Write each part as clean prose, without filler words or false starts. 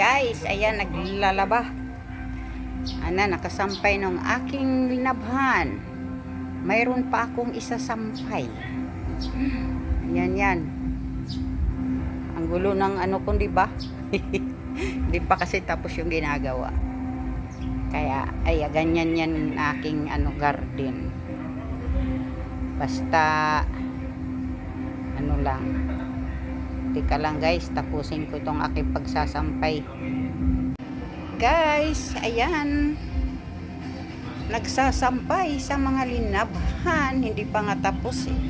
Guys, ayan, naglalaba. Nakasampay ng aking linabhan. Mayroon pa akong isasampay. Yan. Ang gulo ng ano ko, di ba? Di pa kasi tapos yung ginagawa. Kaya, ganyan yan aking garden. Basta, lang. Tika lang guys, tapusin ko itong aking pagsasampay. Guys, ayan. Nagsasampay sa mga linabhan. Hindi pa nga tapos eh.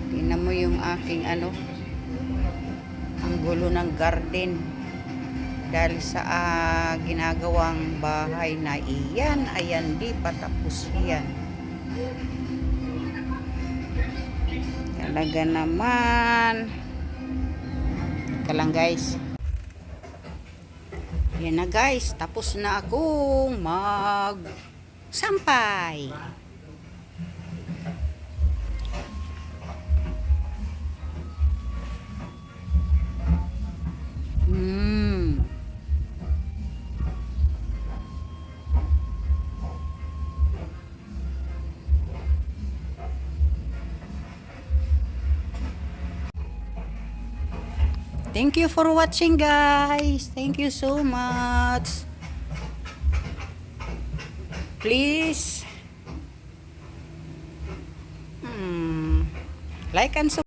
Tingnan mo yung aking ang gulo ng garden. Dahil sa ginagawang bahay na iyan, ayan, di pa tapos yan. Talaga naman. Ika lang guys. Yan na guys, tapos na akong sampay. Thank you for watching guys. Thank you so much. Please like and subscribe.